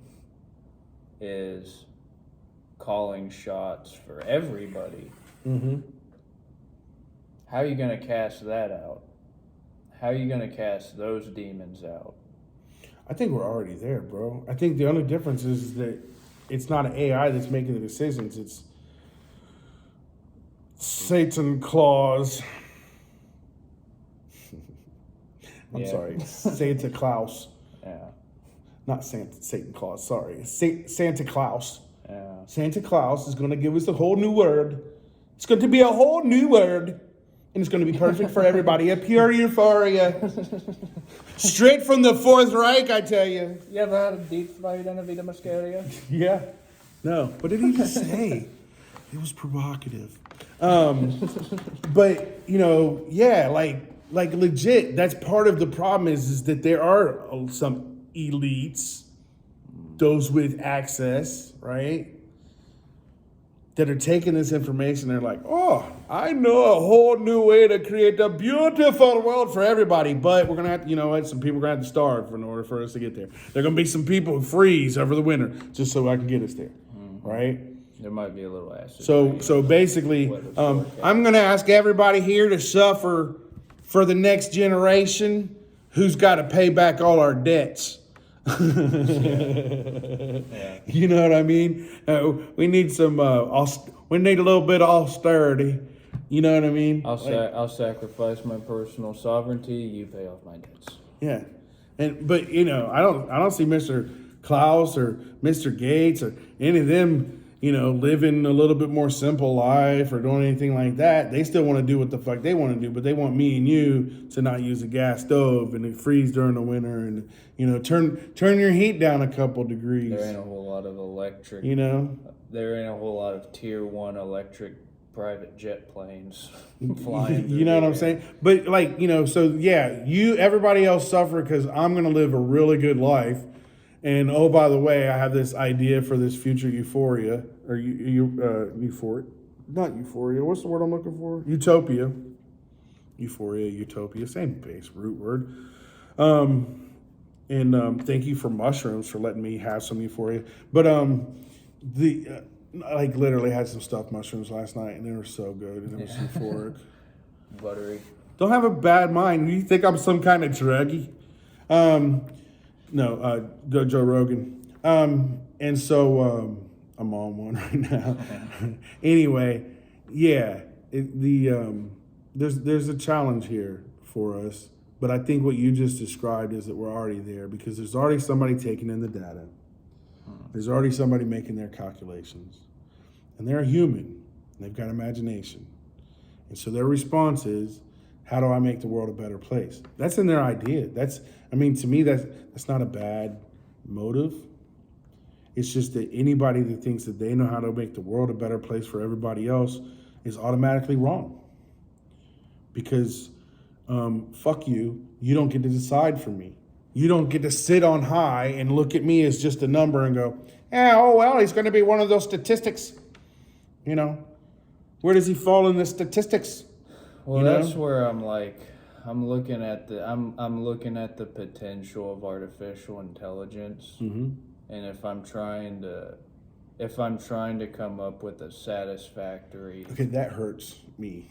is calling shots for everybody, mm-hmm. How are you going to cast that out? How are you going to cast those demons out? I think we're already there, bro. I think the only difference is that it's not an AI that's making the decisions. It's Satan Claus. I'm sorry, Santa Claus. Yeah. not Satan Claus, sorry, Santa Claus. Yeah. Santa Claus is going to give us a whole new word. It's going to be a whole new word, and it's going to be perfect for everybody. A pure euphoria. Straight from the Fourth Reich, I tell you. You ever had a deep fried Vida Muscaria? Yeah. No. What did he just say? It was provocative. But, yeah, like legit, that's part of the problem is that there are some elites, those with access, right? That are taking this information. They're like, oh, I know a whole new way to create a beautiful world for everybody. But we're going to have to, some people are going to have to starve in order for us to get there. There are going to be some people who freeze over the winter just so I can get us there, right? There might be a little acid. So basically, I'm going to ask everybody here to suffer for the next generation who's got to pay back all our debts. Yeah. You know what I mean? We need some. We need a little bit of austerity. You know what I mean? I'll sacrifice my personal sovereignty. You pay off my debts. Yeah, but I don't see Mr. Klaus or Mr. Gates or any of them. Living a little bit more simple life or doing anything like that. They still want to do what the fuck they want to do, but they want me and you to not use a gas stove and it freeze during the winter and, turn your heat down a couple degrees. There ain't a whole lot of electric. There ain't a whole lot of tier 1 electric private jet planes flying. You know what I'm saying? But so yeah, everybody else suffer because I'm going to live a really good life. And oh, by the way, I have this idea for this future euphoria, or euphoria, not euphoria. What's the word I'm looking for? Utopia. Euphoria, utopia, same base root word. Thank you for mushrooms for letting me have some euphoria. But literally had some stuffed mushrooms last night, and they were so good, and it was euphoric. Buttery. Don't have a bad mind. You think I'm some kind of druggie? No, Joe Rogan. And so I'm on one right now. Anyway, yeah, there's a challenge here for us. But I think what you just described is that we're already there because there's already somebody taking in the data. There's already somebody making their calculations. And they're a human. They've got imagination. And so their response is, how do I make the world a better place? That's in their idea. To me, that's not a bad motive. It's just that anybody that thinks that they know how to make the world a better place for everybody else is automatically wrong. Because, fuck you, you don't get to decide for me. You don't get to sit on high and look at me as just a number and go, he's going to be one of those statistics. Where does he fall in the statistics? Well, that's where I'm like, I'm looking at the potential of artificial intelligence, and if I'm trying to come up with a satisfactory. Okay, that hurts me.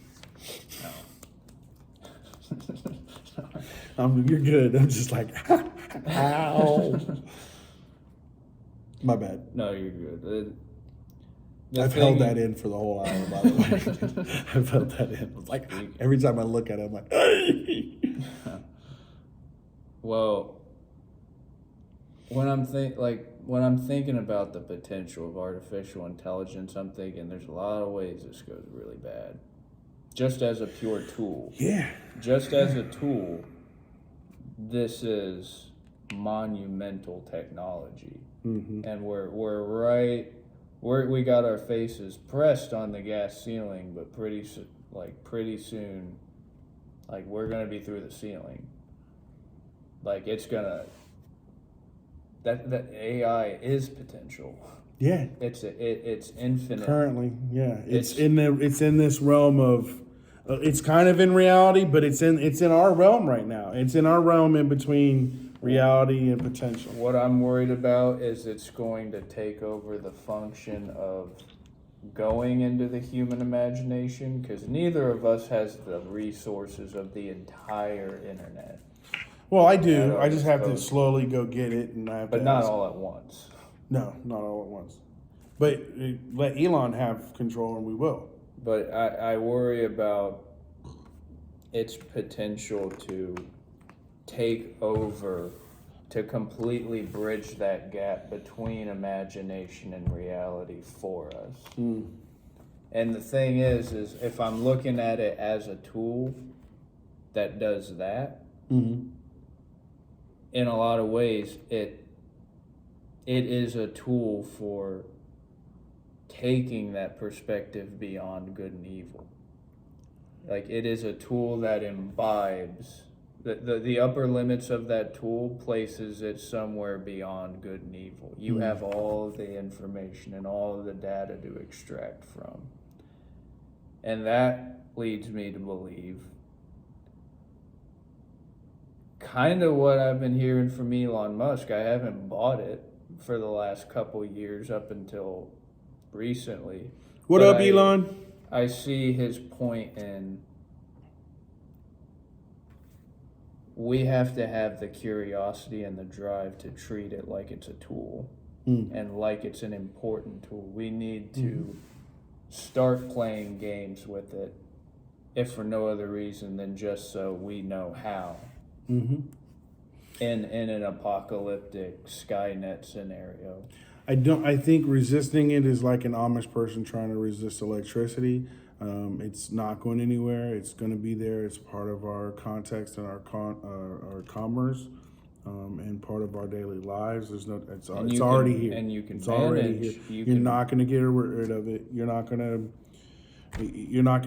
No. You're good. I'm just like, ow. My bad. No, you're good. I've held that in for the whole hour, by the way. I've held that in. It's like every time I look at it, I'm like, hey. Well, when I'm thinking about the potential of artificial intelligence, I'm thinking there's a lot of ways this goes really bad. Just as a pure tool. Yeah. Just as a tool, this is monumental technology. Mm-hmm. And we got our faces pressed on the gas ceiling, but pretty soon, we're gonna be through the ceiling. It's gonna. That AI is potential. Yeah. It's infinite. Currently, yeah, it's in this realm of. It's kind of in reality, but it's in our realm right now. It's in our realm in between reality and potential. What I'm worried about is it's going to take over the function of going into the human imagination, because neither of us has the resources of the entire internet. Well, I do. I just have to slowly go get it, and but not all at once. No, not all at once. But let Elon have control, and we will. But I worry about its potential to take over to completely bridge that gap between imagination and reality for us. And the thing is if I'm looking at it as a tool that does that, in a lot of ways, it is a tool for taking that perspective beyond good and evil. Like, it is a tool that imbibes the upper limits of that tool, places it somewhere beyond good and evil. You have all of the information and all of the data to extract from. And that leads me to believe kind of what I've been hearing from Elon Musk. I haven't bought it for the last couple years up until recently. What up, Elon? I see his point in we have to have the curiosity and the drive to treat it like it's a tool and like it's an important tool. We need to start playing games with it, if for no other reason than just so we know how. In an apocalyptic Skynet scenario. I think resisting it is like an Amish person trying to resist electricity. It's not going anywhere. It's going to be there. It's part of our context and our commerce, and part of our daily lives. It's already here. And you can it's manage. Already here. You're not going to get rid of it. You're not going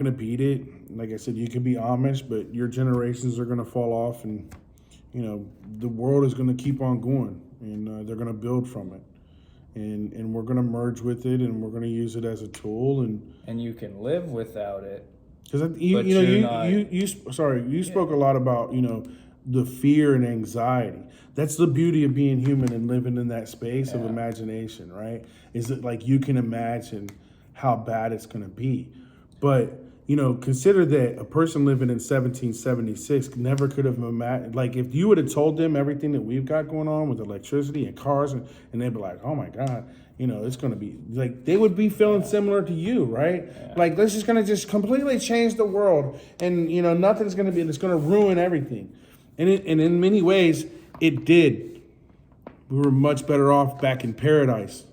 to beat it. Like I said, you can be Amish, but your generations are going to fall off, and the world is going to keep on going, and they're going to build from it. And we're going to merge with it, and we're going to use it as a tool, and you can live without it. Because you spoke a lot about the fear and anxiety. That's the beauty of being human and living in that space of imagination, right? Is that like you can imagine how bad it's going to be, but consider that a person living in 1776 never could have imagined. Like, if you would have told them everything that we've got going on with electricity and cars, and they'd be like, oh my God, it's going to be like, they would be feeling similar to you, right? Yeah. Like, this is going to just completely change the world, and nothing's going to be, it's going to ruin everything. And in many ways, it did. We were much better off back in paradise.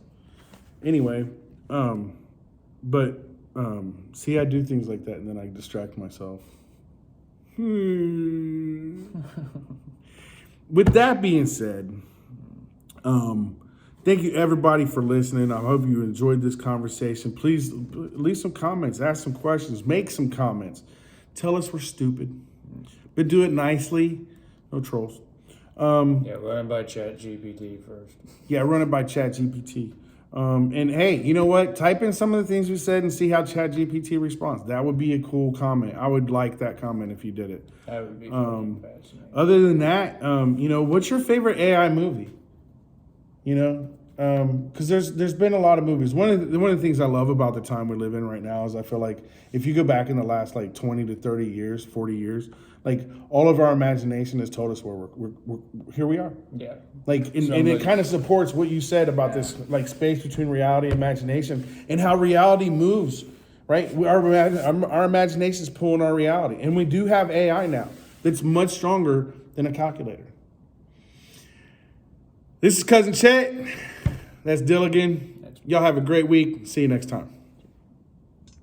Anyway, see, I do things like that, and then I distract myself. With that being said, thank you everybody for listening. I hope you enjoyed this conversation. Please leave some comments, ask some questions, make some comments. Tell us we're stupid, but do it nicely. No trolls. Run it by ChatGPT first. Yeah, run it by ChatGPT. And hey, you know what? Type in some of the things we said and see how ChatGPT responds. That would be a cool comment. I would like that comment if you did it. That would be fascinating. Other than that, what's your favorite AI movie? Because there's been a lot of movies. One of the things I love about the time we live in right now is I feel like if you go back in the last 20 to 30 years, 40 years, all of our imagination has told us where we're here we are. Yeah. And it kind of supports what you said about this space between reality and imagination, and how reality moves, right? Our imagination is pulling our reality, and we do have AI now that's much stronger than a calculator. This is Cousin Chet. That's Dill again. Y'all have a great week. See you next time.